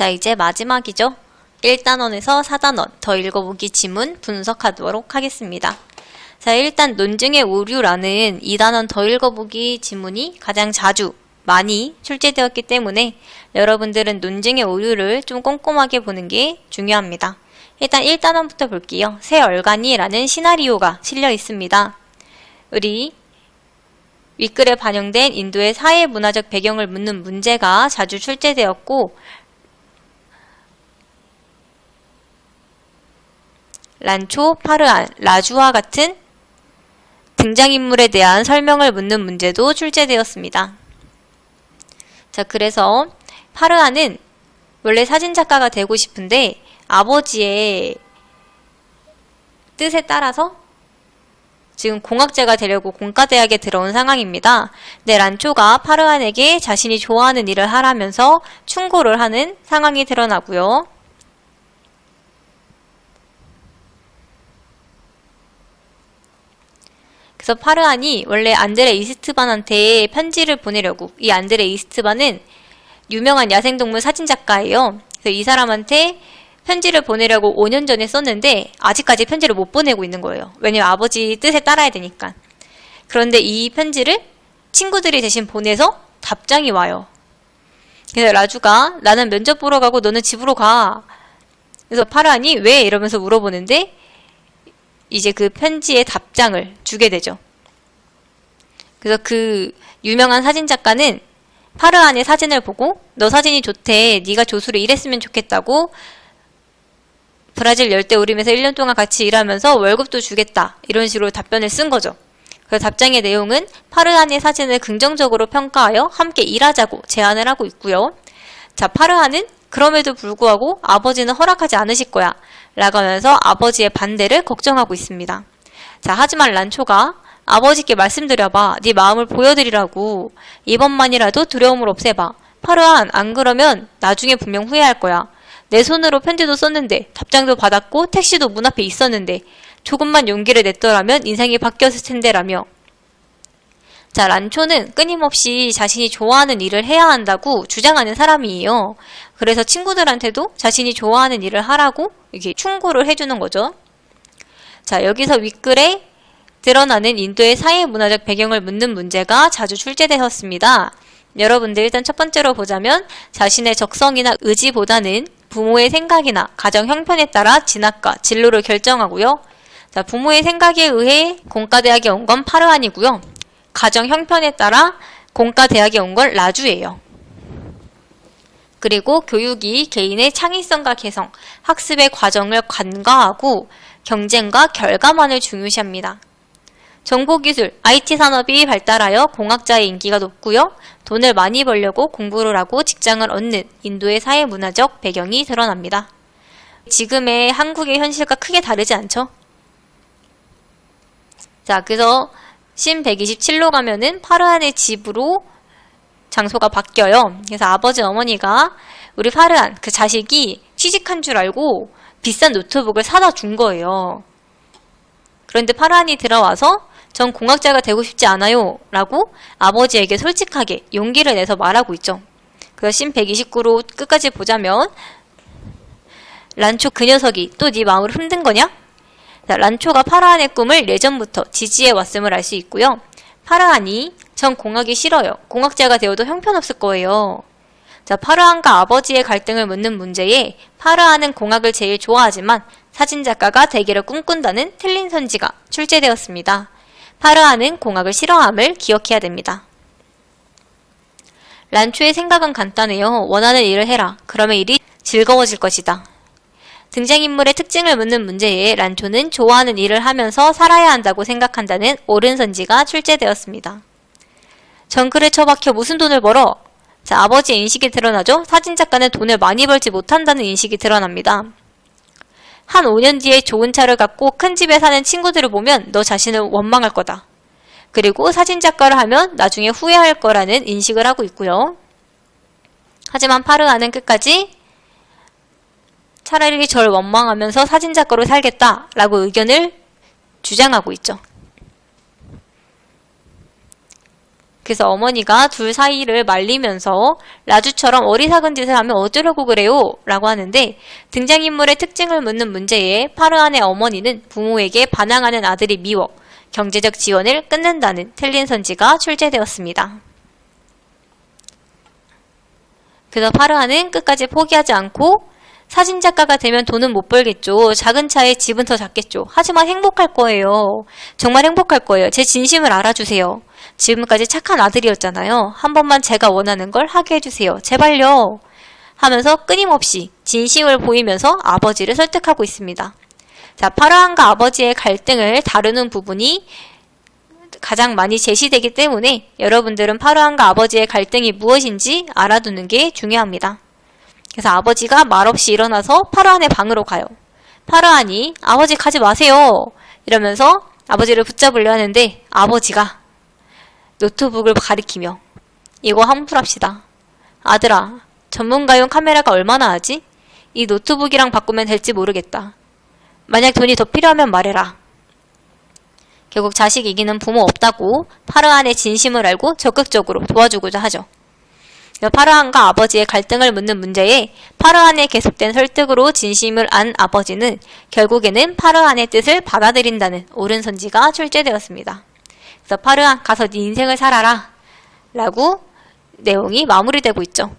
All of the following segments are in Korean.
자, 이제 마지막이죠. 1단원에서 4단원 더 읽어보기 지문 분석하도록 하겠습니다. 자, 일단 논증의 오류라는 2단원 더 읽어보기 지문이 가장 자주 많이 출제되었기 때문에 여러분들은 논증의 오류를 좀 꼼꼼하게 보는 게 중요합니다. 일단 1단원부터 볼게요. 새 얼간이라는 시나리오가 실려 있습니다. 우리 윗글에 반영된 인도의 사회 문화적 배경을 묻는 문제가 자주 출제되었고, 란초, 파르안, 라주와 같은 등장인물에 대한 설명을 묻는 문제도 출제되었습니다. 자, 그래서 파르안은 원래 사진작가가 되고 싶은데 아버지의 뜻에 따라서 지금 공학자가 되려고 공과대학에 들어온 상황입니다. 네, 란초가 파르안에게 자신이 좋아하는 일을 하라면서 충고를 하는 상황이 드러나고요. 그래서 파르안이 원래 안드레 이스트반한테 편지를 보내려고, 이 안드레 이스트반은 유명한 야생동물 사진작가예요. 그래서 이 사람한테 편지를 보내려고 5년 전에 썼는데 아직까지 편지를 못 보내고 있는 거예요. 왜냐면 아버지 뜻에 따라야 되니까. 그런데 이 편지를 친구들이 대신 보내서 답장이 와요. 그래서 라주가 나는 면접 보러 가고 너는 집으로 가. 그래서 파르안이 왜? 이러면서 물어보는데 이제 그 편지의 답장을 주게 되죠. 그래서 그 유명한 사진작가는 파르안의 사진을 보고 너 사진이 좋대. 네가 조수로 일했으면 좋겠다고 브라질 열대우림에서 1년 동안 같이 일하면서 월급도 주겠다. 이런 식으로 답변을 쓴 거죠. 그래서 답장의 내용은 파르안의 사진을 긍정적으로 평가하여 함께 일하자고 제안을 하고 있고요. 자, 파르안은 그럼에도 불구하고 아버지는 허락하지 않으실 거야 라고 하면서 아버지의 반대를 걱정하고 있습니다. 자, 하지만 란초가 아버지께 말씀드려봐. 네 마음을 보여드리라고. 이번만이라도 두려움을 없애봐. 파르안, 안 그러면 나중에 분명 후회할 거야. 내 손으로 편지도 썼는데 답장도 받았고 택시도 문 앞에 있었는데 조금만 용기를 냈더라면 인생이 바뀌었을 텐데라며. 자, 란초는 끊임없이 자신이 좋아하는 일을 해야 한다고 주장하는 사람이에요. 그래서 친구들한테도 자신이 좋아하는 일을 하라고 이렇게 충고를 해주는 거죠. 자, 여기서 윗글에 드러나는 인도의 사회 문화적 배경을 묻는 문제가 자주 출제되었습니다. 여러분들 일단 첫 번째로 보자면 자신의 적성이나 의지보다는 부모의 생각이나 가정 형편에 따라 진학과 진로를 결정하고요. 자, 부모의 생각에 의해 공과대학에 온 건 파르안이고요. 가정 형편에 따라 공과대학에 온 건 라주예요. 그리고 교육이 개인의 창의성과 개성, 학습의 과정을 간과하고 경쟁과 결과만을 중요시합니다. 정보기술, IT 산업이 발달하여 공학자의 인기가 높고요. 돈을 많이 벌려고 공부를 하고 직장을 얻는 인도의 사회문화적 배경이 드러납니다. 지금의 한국의 현실과 크게 다르지 않죠? 자, 그래서 신 127로 가면은 파르안의 집으로 장소가 바뀌어요. 그래서 아버지 어머니가 우리 파르안, 그 자식이 취직한 줄 알고 비싼 노트북을 사다 준 거예요. 그런데 파르안이 들어와서 전 공학자가 되고 싶지 않아요 라고 아버지에게 솔직하게 용기를 내서 말하고 있죠. 그래서 신 129로 끝까지 보자면 란초 그 녀석이 또 네 마음을 흔든 거냐? 자, 란초가 파르안의 꿈을 예전부터 지지해 왔음을 알 수 있고요. 파르안이 전 공학이 싫어요. 공학자가 되어도 형편없을 거예요. 자, 파르안과 아버지의 갈등을 묻는 문제에 파르안은 공학을 제일 좋아하지만 사진작가가 되기를 꿈꾼다는 틀린 선지가 출제되었습니다. 파르안은 공학을 싫어함을 기억해야 됩니다. 란초의 생각은 간단해요. 원하는 일을 해라. 그러면 일이 즐거워질 것이다. 등장인물의 특징을 묻는 문제에 란초는 좋아하는 일을 하면서 살아야 한다고 생각한다는 옳은 선지가 출제되었습니다. 정글에 처박혀 무슨 돈을 벌어? 자, 아버지의 인식이 드러나죠? 사진작가는 돈을 많이 벌지 못한다는 인식이 드러납니다. 한 5년 뒤에 좋은 차를 갖고 큰 집에 사는 친구들을 보면 너 자신을 원망할 거다. 그리고 사진작가를 하면 나중에 후회할 거라는 인식을 하고 있고요. 하지만 파르안은 끝까지 차라리 절 원망하면서 사진작가로 살겠다라고 의견을 주장하고 있죠. 그래서 어머니가 둘 사이를 말리면서 라주처럼 어리석은 짓을 하면 어쩌려고 그래요? 라고 하는데 등장인물의 특징을 묻는 문제에 파르안의 어머니는 부모에게 반항하는 아들이 미워 경제적 지원을 끊는다는 틀린 선지가 출제되었습니다. 그래서 파르안은 끝까지 포기하지 않고 사진작가가 되면 돈은 못 벌겠죠. 작은 차에 집은 더 작겠죠. 하지만 행복할 거예요. 정말 행복할 거예요. 제 진심을 알아주세요. 지금까지 착한 아들이었잖아요. 한 번만 제가 원하는 걸 하게 해주세요. 제발요. 하면서 끊임없이 진심을 보이면서 아버지를 설득하고 있습니다. 자, 파르안과 아버지의 갈등을 다루는 부분이 가장 많이 제시되기 때문에 여러분들은 파르안과 아버지의 갈등이 무엇인지 알아두는 게 중요합니다. 그래서 아버지가 말없이 일어나서 파르안의 방으로 가요. 파르안이 아버지 가지 마세요 이러면서 아버지를 붙잡으려 하는데 아버지가 노트북을 가리키며 이거 환불합시다. 아들아, 전문가용 카메라가 얼마나 하지? 이 노트북이랑 바꾸면 될지 모르겠다. 만약 돈이 더 필요하면 말해라. 결국 자식 이기는 부모 없다고 파르안의 진심을 알고 적극적으로 도와주고자 하죠. 파르안과 아버지의 갈등을 묻는 문제에 파르안의 계속된 설득으로 진심을 안 아버지는 결국에는 파르안의 뜻을 받아들인다는 옳은 선지가 출제되었습니다. 그래서 파르안 가서 네 인생을 살아라 라고 내용이 마무리되고 있죠.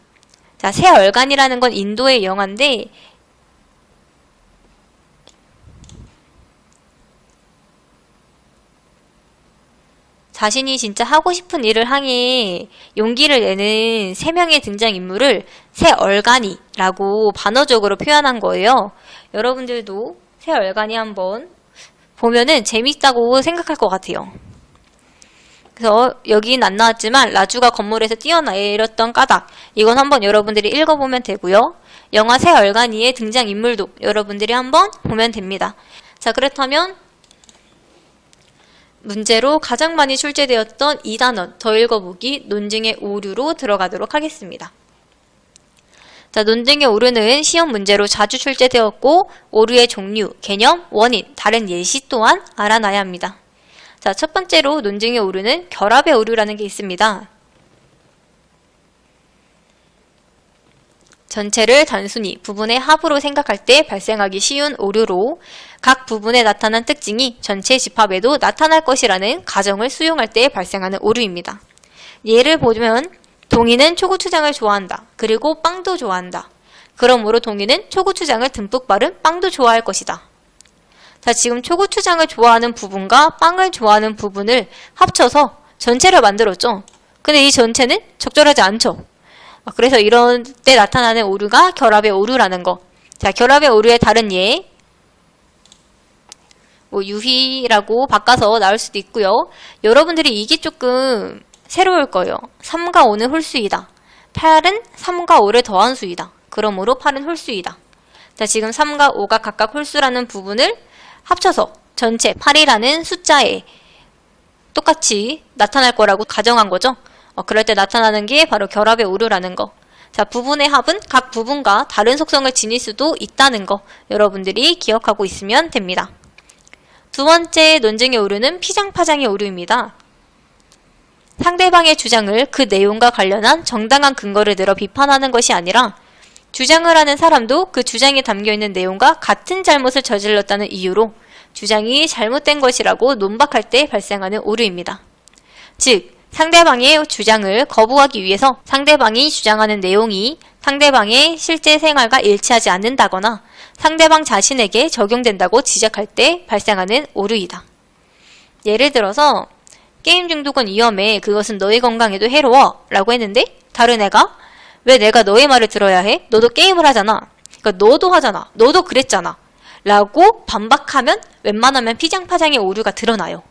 자, 새 얼간이라는 건 인도의 영화인데 자신이 진짜 하고 싶은 일을 향해 용기를 내는 3명의 등장인물을 새 얼간이라고 반어적으로 표현한 거예요. 여러분들도 새 얼간이 한번 보면은 재밌다고 생각할 것 같아요. 그래서 여긴 안 나왔지만 라주가 건물에서 뛰어내렸던 까닭, 이건 한번 여러분들이 읽어보면 되고요. 영화 새 얼간이의 등장인물도 여러분들이 한번 보면 됩니다. 자, 그렇다면 문제로 가장 많이 출제되었던 2단원 더 읽어보기 논증의 오류로 들어가도록 하겠습니다. 자, 논증의 오류는 시험 문제로 자주 출제되었고 오류의 종류, 개념, 원인, 다른 예시 또한 알아놔야 합니다. 자, 첫 번째로 논증의 오류는 결합의 오류라는 게 있습니다. 전체를 단순히 부분의 합으로 생각할 때 발생하기 쉬운 오류로 각 부분에 나타난 특징이 전체 집합에도 나타날 것이라는 가정을 수용할 때 발생하는 오류입니다. 예를 보면 동희는 초고추장을 좋아한다. 그리고 빵도 좋아한다. 그러므로 동희는 초고추장을 듬뿍 바른 빵도 좋아할 것이다. 자, 지금 초고추장을 좋아하는 부분과 빵을 좋아하는 부분을 합쳐서 전체를 만들었죠. 근데 이 전체는 적절하지 않죠. 그래서 이런 때 나타나는 오류가 결합의 오류라는 거. 자, 결합의 오류의 다른 예. 유희라고 바꿔서 나올 수도 있고요. 여러분들이 이게 조금 새로울 거예요. 3과 5는 홀수이다. 8은 3과 5를 더한 수이다. 그러므로 8은 홀수이다. 자, 지금 3과 5가 각각 홀수라는 부분을 합쳐서 전체 8이라는 숫자에 똑같이 나타날 거라고 가정한 거죠. 그럴 때 나타나는 게 바로 결합의 오류라는 거. 자, 부분의 합은 각 부분과 다른 속성을 지닐 수도 있다는 거 여러분들이 기억하고 있으면 됩니다. 두 번째 논증의 오류는 피장파장의 오류입니다. 상대방의 주장을 그 내용과 관련한 정당한 근거를 들어 비판하는 것이 아니라 주장을 하는 사람도 그 주장에 담겨있는 내용과 같은 잘못을 저질렀다는 이유로 주장이 잘못된 것이라고 논박할 때 발생하는 오류입니다. 즉, 상대방의 주장을 거부하기 위해서 상대방이 주장하는 내용이 상대방의 실제 생활과 일치하지 않는다거나 상대방 자신에게 적용된다고 지적할 때 발생하는 오류이다. 예를 들어서 게임 중독은 위험해. 그것은 너의 건강에도 해로워. 라고 했는데 다른 애가 왜 내가 너의 말을 들어야 해? 너도 게임을 하잖아. 그러니까 너도 하잖아. 너도 그랬잖아. 라고 반박하면 웬만하면 피장파장의 오류가 드러나요.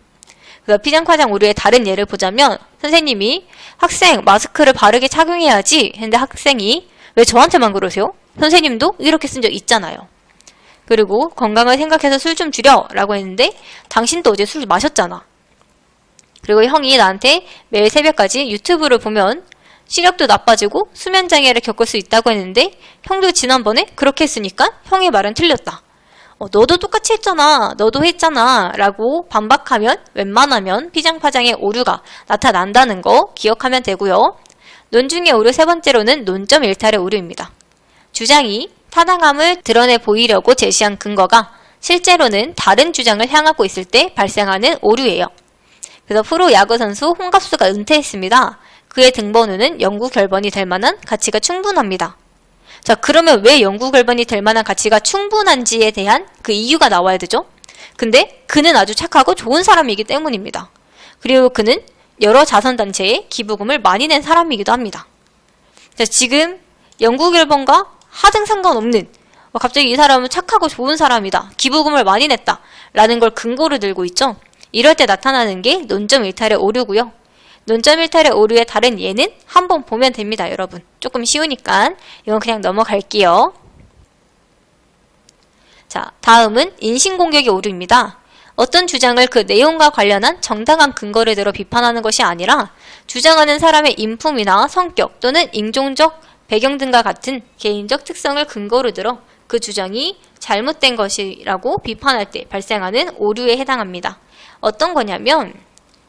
그래서 피장파장 오류의 다른 예를 보자면 선생님이 학생 마스크를 바르게 착용해야지 했는데 학생이 왜 저한테만 그러세요? 선생님도 이렇게 쓴 적 있잖아요. 그리고 건강을 생각해서 술 좀 줄여 라고 했는데 당신도 어제 술 마셨잖아. 그리고 형이 나한테 매일 새벽까지 유튜브를 보면 시력도 나빠지고 수면장애를 겪을 수 있다고 했는데 형도 지난번에 그렇게 했으니까 형의 말은 틀렸다. 너도 똑같이 했잖아, 너도 했잖아 라고 반박하면 웬만하면 피장파장의 오류가 나타난다는 거 기억하면 되고요. 논중의 오류 세 번째로는 논점 일탈의 오류입니다. 주장이 타당함을 드러내 보이려고 제시한 근거가 실제로는 다른 주장을 향하고 있을 때 발생하는 오류예요. 그래서 프로 야구 선수 홍갑수가 은퇴했습니다. 그의 등번호는 영구 결번이 될 만한 가치가 충분합니다. 자, 그러면 왜 영구 결번이 될 만한 가치가 충분한지에 대한 그 이유가 나와야 되죠? 근데 그는 아주 착하고 좋은 사람이기 때문입니다. 그리고 그는 여러 자선단체에 기부금을 많이 낸 사람이기도 합니다. 자, 지금 영구 결번과 하등 상관없는 갑자기 이 사람은 착하고 좋은 사람이다, 기부금을 많이 냈다 라는 걸 근거로 들고 있죠. 이럴 때 나타나는 게 논점 일탈의 오류고요. 논점 일탈의 오류의 다른 예는 한번 보면 됩니다, 여러분. 조금 쉬우니까 이건 그냥 넘어갈게요. 자, 다음은 인신공격의 오류입니다. 어떤 주장을 그 내용과 관련한 정당한 근거를 들어 비판하는 것이 아니라 주장하는 사람의 인품이나 성격 또는 인종적 배경 등과 같은 개인적 특성을 근거로 들어 그 주장이 잘못된 것이라고 비판할 때 발생하는 오류에 해당합니다. 어떤 거냐면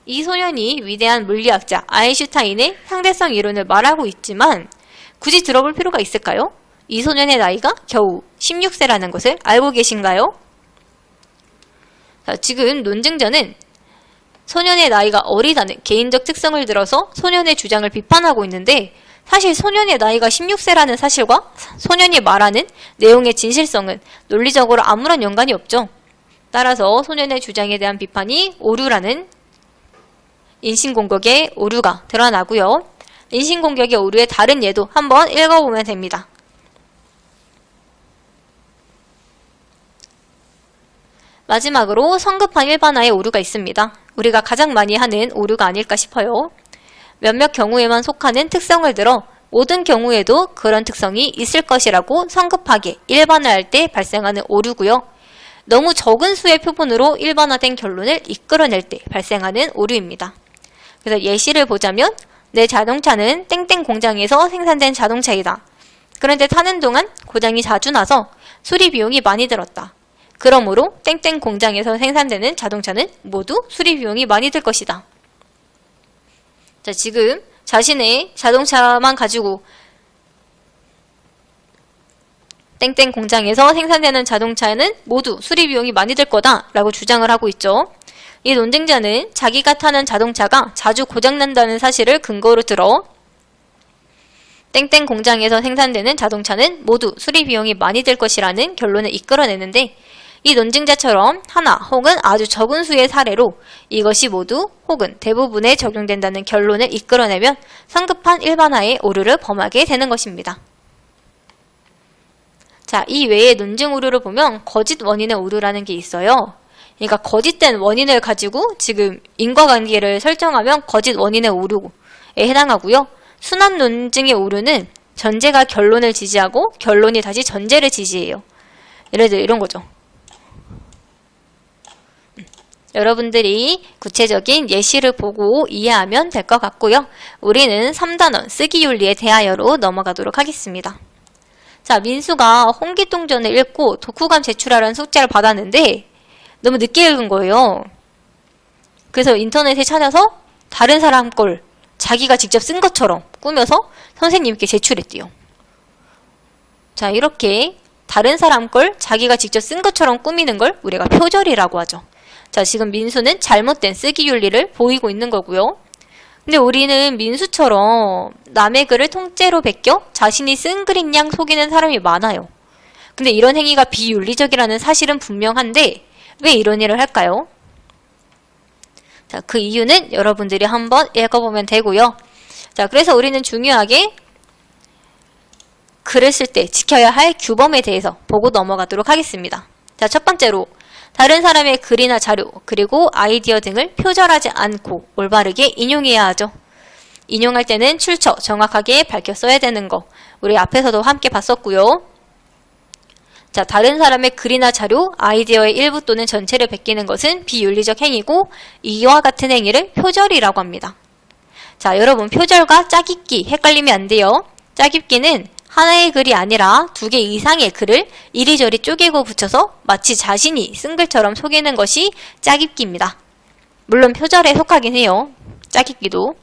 이 소년이 위대한 물리학자 아인슈타인의 상대성 이론을 말하고 있지만 굳이 들어볼 필요가 있을까요? 이 소년의 나이가 겨우 16세라는 것을 알고 계신가요? 자, 지금 논증자는 소년의 나이가 어리다는 개인적 특성을 들어서 소년의 주장을 비판하고 있는데 사실 소년의 나이가 16세라는 사실과 소년이 말하는 내용의 진실성은 논리적으로 아무런 연관이 없죠. 따라서 소년의 주장에 대한 비판이 오류라는 인신공격의 오류가 드러나고요. 인신공격의 오류의 다른 예도 한번 읽어보면 됩니다. 마지막으로 성급한 일반화의 오류가 있습니다. 우리가 가장 많이 하는 오류가 아닐까 싶어요. 몇몇 경우에만 속하는 특성을 들어 모든 경우에도 그런 특성이 있을 것이라고 성급하게 일반화할 때 발생하는 오류고요. 너무 적은 수의 표본으로 일반화된 결론을 이끌어낼 때 발생하는 오류입니다. 그래서 예시를 보자면 내 자동차는 땡땡 공장에서 생산된 자동차이다. 그런데 타는 동안 고장이 자주 나서 수리 비용이 많이 들었다. 그러므로 땡땡 공장에서 생산되는 자동차는 모두 수리 비용이 많이 들 것이다. 자, 지금 자신의 자동차만 가지고 땡땡 공장에서 생산되는 자동차는 모두 수리 비용이 많이 들 거다 라고 주장을 하고 있죠. 이 논쟁자는 자기가 타는 자동차가 자주 고장난다는 사실을 근거로 들어 땡땡 공장에서 생산되는 자동차는 모두 수리 비용이 많이 들 것이라는 결론을 이끌어내는데 이 논증자처럼 하나 혹은 아주 적은 수의 사례로 이것이 모두 혹은 대부분에 적용된다는 결론을 이끌어내면 성급한 일반화의 오류를 범하게 되는 것입니다. 자, 이 외에 논증 오류를 보면 거짓 원인의 오류라는 게 있어요. 그러니까 거짓된 원인을 가지고 지금 인과관계를 설정하면 거짓 원인의 오류에 해당하고요. 순환 논증의 오류는 전제가 결론을 지지하고 결론이 다시 전제를 지지해요. 예를 들어 이런 거죠. 여러분들이 구체적인 예시를 보고 이해하면 될 것 같고요. 우리는 3단원 쓰기 윤리에 대하여로 넘어가도록 하겠습니다. 자, 민수가 홍기통전을 읽고 독후감 제출하라는 숙제를 받았는데 너무 늦게 읽은 거예요. 그래서 인터넷에 찾아서 다른 사람 걸 자기가 직접 쓴 것처럼 꾸며서 선생님께 제출했대요. 자, 이렇게 다른 사람 걸 자기가 직접 쓴 것처럼 꾸미는 걸 우리가 표절이라고 하죠. 자, 지금 민수는 잘못된 쓰기 윤리를 보이고 있는 거고요. 근데 우리는 민수처럼 남의 글을 통째로 베껴 자신이 쓴 글인 양 속이는 사람이 많아요. 근데 이런 행위가 비윤리적이라는 사실은 분명한데 왜 이런 일을 할까요? 자, 그 이유는 여러분들이 한번 읽어보면 되고요. 자, 그래서 우리는 중요하게 글을 쓸 때 지켜야 할 규범에 대해서 보고 넘어가도록 하겠습니다. 자, 첫 번째로 다른 사람의 글이나 자료, 그리고 아이디어 등을 표절하지 않고 올바르게 인용해야 하죠. 인용할 때는 출처 정확하게 밝혀 써야 되는 거 우리 앞에서도 함께 봤었고요. 자, 다른 사람의 글이나 자료, 아이디어의 일부 또는 전체를 베끼는 것은 비윤리적 행위고 이와 같은 행위를 표절이라고 합니다. 자, 여러분 표절과 짜깁기 헷갈리면 안 돼요. 짜깁기는 하나의 글이 아니라 2개 이상의 글을 이리저리 쪼개고 붙여서 마치 자신이 쓴 글처럼 속이는 것이 짜깁기입니다. 물론 표절에 속하긴 해요. 짜깁기도.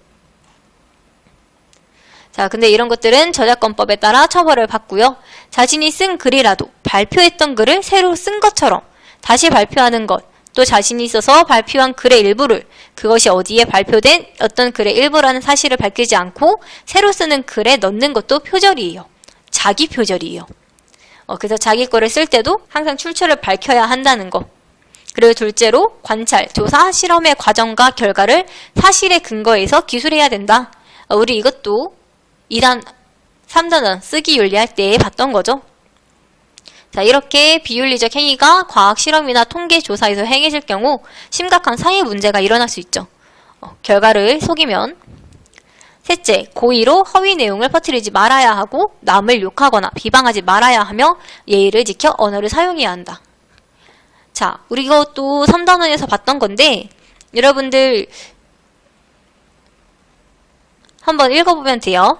자, 근데 이런 것들은 저작권법에 따라 처벌을 받고요. 자신이 쓴 글이라도 발표했던 글을 새로 쓴 것처럼 다시 발표하는 것, 또 자신이 있어서 발표한 글의 일부를 그것이 어디에 발표된 어떤 글의 일부라는 사실을 밝히지 않고 새로 쓰는 글에 넣는 것도 표절이에요. 자기 표절이에요. 그래서 자기 거를 쓸 때도 항상 출처를 밝혀야 한다는 거. 그리고 둘째로 관찰, 조사, 실험의 과정과 결과를 사실에 근거해서 기술해야 된다. 우리 이것도 2단, 3단원 쓰기 윤리할 때 봤던 거죠. 자, 이렇게 비윤리적 행위가 과학 실험이나 통계 조사에서 행해질 경우 심각한 사회 문제가 일어날 수 있죠. 결과를 속이면. 셋째, 고의로 허위 내용을 퍼뜨리지 말아야 하고 남을 욕하거나 비방하지 말아야 하며 예의를 지켜 언어를 사용해야 한다. 자, 우리 이것도 3단원에서 봤던 건데 여러분들 한번 읽어보면 돼요.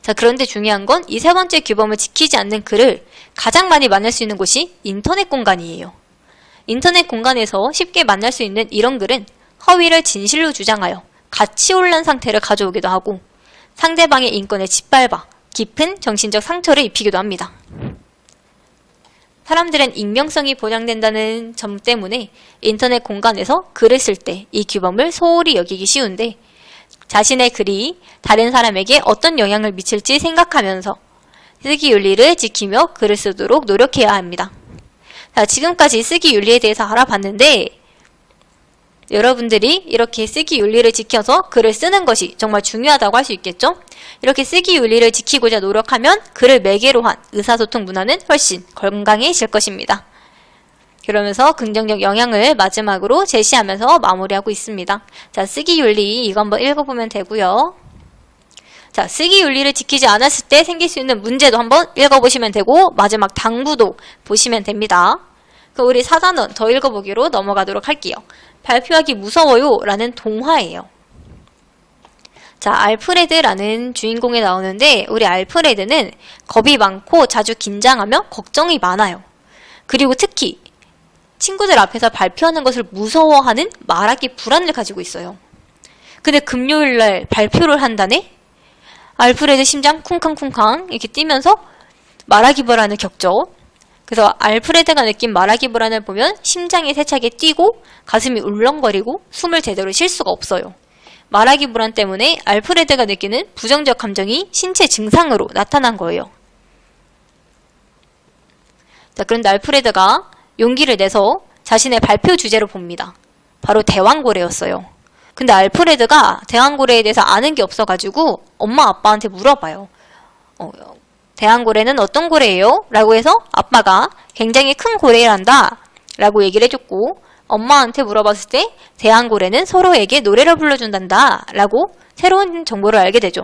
자, 그런데 중요한 건 이 세 번째 규범을 지키지 않는 글을 가장 많이 만날 수 있는 곳이 인터넷 공간이에요. 인터넷 공간에서 쉽게 만날 수 있는 이런 글은 허위를 진실로 주장하여 가치 혼란 상태를 가져오기도 하고 상대방의 인권에 짓밟아 깊은 정신적 상처를 입히기도 합니다. 사람들은 익명성이 보장된다는 점 때문에 인터넷 공간에서 글을 쓸 때 이 규범을 소홀히 여기기 쉬운데 자신의 글이 다른 사람에게 어떤 영향을 미칠지 생각하면서 쓰기 윤리를 지키며 글을 쓰도록 노력해야 합니다. 자, 지금까지 쓰기 윤리에 대해서 알아봤는데 여러분들이 이렇게 쓰기 윤리를 지켜서 글을 쓰는 것이 정말 중요하다고 할 수 있겠죠? 이렇게 쓰기 윤리를 지키고자 노력하면 글을 매개로 한 의사소통 문화는 훨씬 건강해질 것입니다. 그러면서 긍정적 영향을 마지막으로 제시하면서 마무리하고 있습니다. 자, 쓰기 윤리 이거 한번 읽어보면 되고요. 자, 쓰기 윤리를 지키지 않았을 때 생길 수 있는 문제도 한번 읽어보시면 되고 마지막 당부도 보시면 됩니다. 그럼 우리 4단원 더 읽어보기로 넘어가도록 할게요. 발표하기 무서워요 라는 동화예요. 자, 알프레드라는 주인공이 나오는데 우리 알프레드는 겁이 많고 자주 긴장하며 걱정이 많아요. 그리고 특히 친구들 앞에서 발표하는 것을 무서워하는 말하기 불안을 가지고 있어요. 근데 금요일날 발표를 한다네? 알프레드 심장 쿵쾅쿵쾅 이렇게 뛰면서 말하기 불안을 겪죠. 그래서 알프레드가 느낀 말하기 불안을 보면 심장이 세차게 뛰고 가슴이 울렁거리고 숨을 제대로 쉴 수가 없어요. 말하기 불안 때문에 알프레드가 느끼는 부정적 감정이 신체 증상으로 나타난 거예요. 자, 그런데 알프레드가 용기를 내서 자신의 발표 주제로 봅니다. 바로 대왕고래였어요. 근데 알프레드가 대왕고래에 대해서 아는 게 없어가지고 엄마 아빠한테 물어봐요. 대왕고래는 어떤 고래예요? 라고 해서 아빠가 굉장히 큰 고래란다 라고 얘기를 해줬고 엄마한테 물어봤을 때 대왕고래는 서로에게 노래를 불러준단다 라고 새로운 정보를 알게 되죠.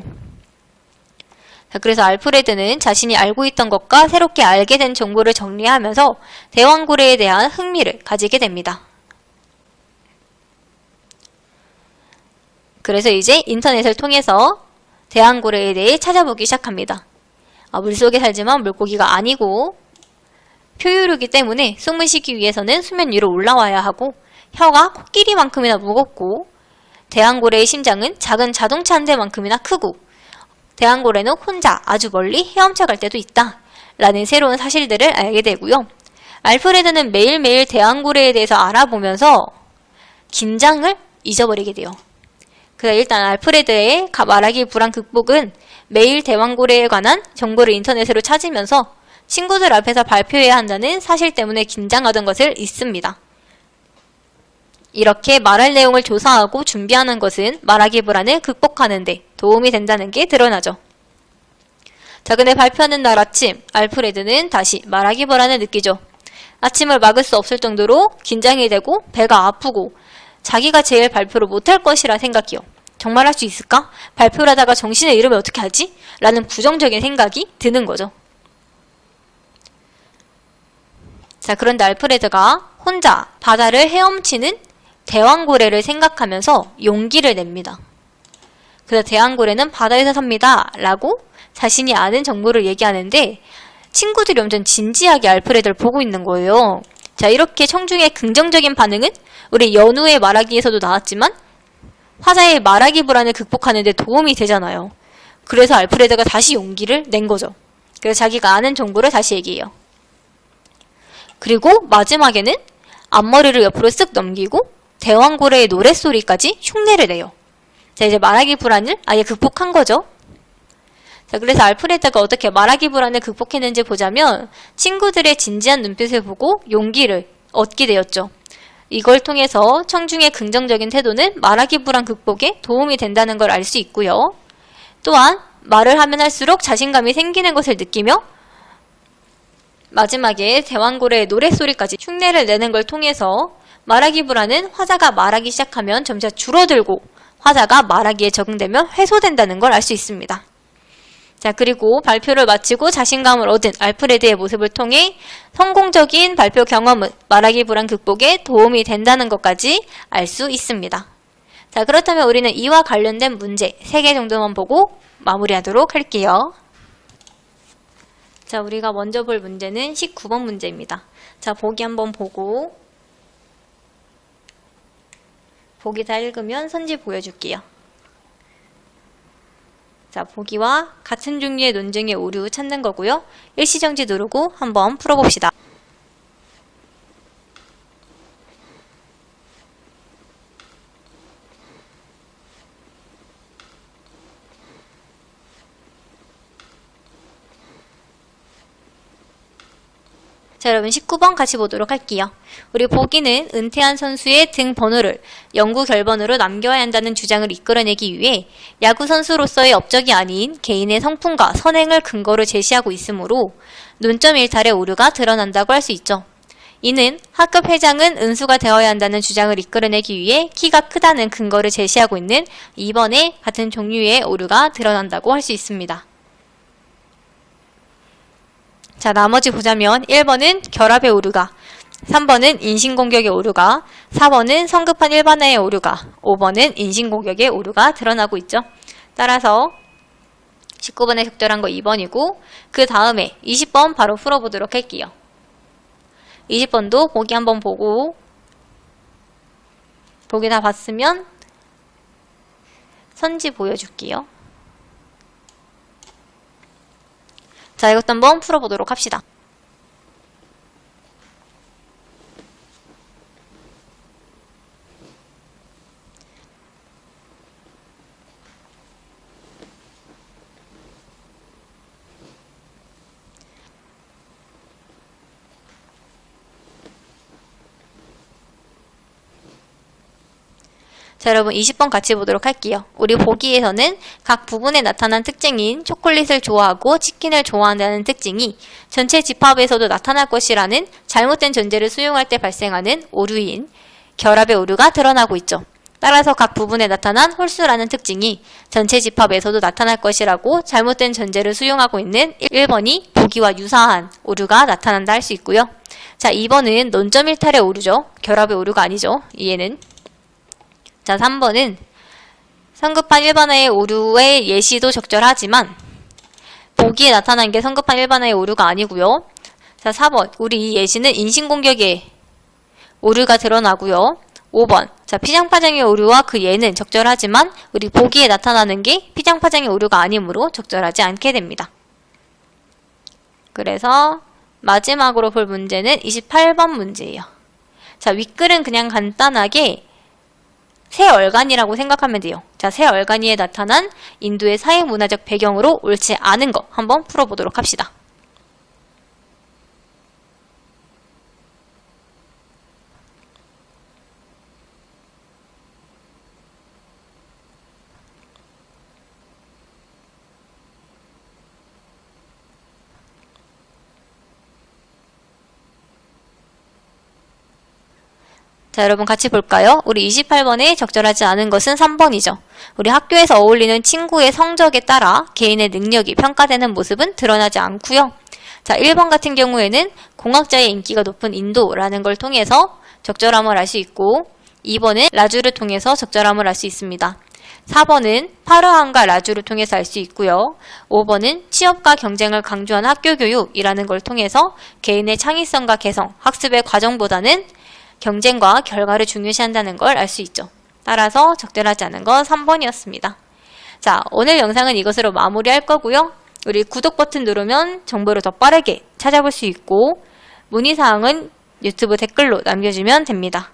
자, 그래서 알프레드는 자신이 알고 있던 것과 새롭게 알게 된 정보를 정리하면서 대왕고래에 대한 흥미를 가지게 됩니다. 그래서 이제 인터넷을 통해서 대왕고래에 대해 찾아보기 시작합니다. 물속에 살지만 물고기가 아니고 표유류이기 때문에 숨을 쉬기 위해서는 수면 위로 올라와야 하고 혀가 코끼리만큼이나 무겁고 대왕고래의 심장은 작은 자동차 한 대만큼이나 크고 대왕고래는 혼자 아주 멀리 헤엄쳐 갈 때도 있다 라는 새로운 사실들을 알게 되고요. 알프레드는 매일매일 대왕고래에 대해서 알아보면서 긴장을 잊어버리게 돼요. 그래서 일단 알프레드의 말하기 불안 극복은 매일 대왕고래에 관한 정보를 인터넷으로 찾으면서 친구들 앞에서 발표해야 한다는 사실 때문에 긴장하던 것을 잊습니다. 이렇게 말할 내용을 조사하고 준비하는 것은 말하기 불안을 극복하는 데 도움이 된다는 게 드러나죠. 자, 근데 발표하는 날 아침 알프레드는 다시 말하기 불안을 느끼죠. 아침을 막을 수 없을 정도로 긴장이 되고 배가 아프고 자기가 제일 발표를 못할 것이라 생각해요. 정말 할 수 있을까? 발표를 하다가 정신을 잃으면 어떻게 하지? 라는 부정적인 생각이 드는 거죠. 자, 그런데 알프레드가 혼자 바다를 헤엄치는 대왕고래를 생각하면서 용기를 냅니다. 그래서 대왕고래는 바다에서 삽니다 라고 자신이 아는 정보를 얘기하는데 친구들이 엄청 진지하게 알프레드를 보고 있는 거예요. 자, 이렇게 청중의 긍정적인 반응은 우리 연우의 말하기에서도 나왔지만 화자의 말하기 불안을 극복하는 데 도움이 되잖아요. 그래서 알프레드가 다시 용기를 낸 거죠. 그래서 자기가 아는 정보를 다시 얘기해요. 그리고 마지막에는 앞머리를 옆으로 쓱 넘기고 대왕고래의 노랫소리까지 흉내를 내요. 자, 이제 말하기 불안을 아예 극복한 거죠. 자, 그래서 알프레드가 어떻게 말하기 불안을 극복했는지 보자면 친구들의 진지한 눈빛을 보고 용기를 얻게 되었죠. 이걸 통해서 청중의 긍정적인 태도는 말하기 불안 극복에 도움이 된다는 걸 알 수 있고요. 또한 말을 하면 할수록 자신감이 생기는 것을 느끼며 마지막에 대왕고래의 노랫소리까지 흉내를 내는 걸 통해서 말하기 불안은 화자가 말하기 시작하면 점차 줄어들고 화자가 말하기에 적응되면 해소된다는 걸 알 수 있습니다. 자, 그리고 발표를 마치고 자신감을 얻은 알프레드의 모습을 통해 성공적인 발표 경험은 말하기 불안 극복에 도움이 된다는 것까지 알 수 있습니다. 자, 그렇다면 우리는 이와 관련된 문제 3개 정도만 보고 마무리하도록 할게요. 자, 우리가 먼저 볼 문제는 19번 문제입니다. 자, 보기 한번 보고 보기 다 읽으면 선지 보여줄게요. 자, 보기와 같은 종류의 논증의 오류 찾는 거고요. 일시정지 누르고 한번 풀어봅시다. 자, 여러분 19번 같이 보도록 할게요. 우리 보기는 은퇴한 선수의 등 번호를 영구 결번으로 남겨야 한다는 주장을 이끌어내기 위해 야구 선수로서의 업적이 아닌 개인의 성품과 선행을 근거로 제시하고 있으므로 논점 일탈의 오류가 드러난다고 할 수 있죠. 이는 학급 회장은 은수가 되어야 한다는 주장을 이끌어내기 위해 키가 크다는 근거를 제시하고 있는 2번에 같은 종류의 오류가 드러난다고 할 수 있습니다. 자, 나머지 보자면 1번은 결합의 오류가, 3번은 인신공격의 오류가, 4번은 성급한 일반화의 오류가, 5번은 인신공격의 오류가 드러나고 있죠. 따라서 19번에 적절한 거 2번이고 그 다음에 20번 바로 풀어보도록 할게요. 20번도 보기 한번 보고 보기 다 봤으면 선지 보여줄게요. 자, 이것도 한번 풀어보도록 합시다. 자, 여러분 20번 같이 보도록 할게요. 우리 보기에서는 각 부분에 나타난 특징인 초콜릿을 좋아하고 치킨을 좋아한다는 특징이 전체 집합에서도 나타날 것이라는 잘못된 전제를 수용할 때 발생하는 오류인 결합의 오류가 드러나고 있죠. 따라서 각 부분에 나타난 홀수라는 특징이 전체 집합에서도 나타날 것이라고 잘못된 전제를 수용하고 있는 1번이 보기와 유사한 오류가 나타난다 할 수 있고요. 자, 2번은 논점 일탈의 오류죠. 결합의 오류가 아니죠. 이해는. 자, 3번은 성급한 일반화의 오류의 예시도 적절하지만 보기에 나타난 게 성급한 일반화의 오류가 아니고요. 자, 4번 우리 이 예시는 인신공격의 오류가 드러나고요. 5번 자, 피장파장의 오류와 그 예는 적절하지만 우리 보기에 나타나는 게 피장파장의 오류가 아니므로 적절하지 않게 됩니다. 그래서 마지막으로 볼 문제는 28번 문제예요. 자, 윗글은 그냥 간단하게 새 얼간이라고 생각하면 돼요. 자, 새 얼간이에 나타난 인도의 사회문화적 배경으로 옳지 않은 거 한번 풀어보도록 합시다. 자, 여러분 같이 볼까요? 우리 28번에 적절하지 않은 것은 3번이죠. 우리 학교에서 어울리는 친구의 성적에 따라 개인의 능력이 평가되는 모습은 드러나지 않고요. 자, 1번 같은 경우에는 공학자의 인기가 높은 인도라는 걸 통해서 적절함을 알 수 있고 2번은 라주를 통해서 적절함을 알 수 있습니다. 4번은 파르한과 라주를 통해서 알 수 있고요. 5번은 취업과 경쟁을 강조한 학교 교육이라는 걸 통해서 개인의 창의성과 개성, 학습의 과정보다는 경쟁과 결과를 중요시한다는 걸 알 수 있죠. 따라서 적절하지 않은 건 3번이었습니다. 자, 오늘 영상은 이것으로 마무리할 거고요. 우리 구독 버튼 누르면 정보를 더 빠르게 찾아볼 수 있고 문의사항은 유튜브 댓글로 남겨주면 됩니다.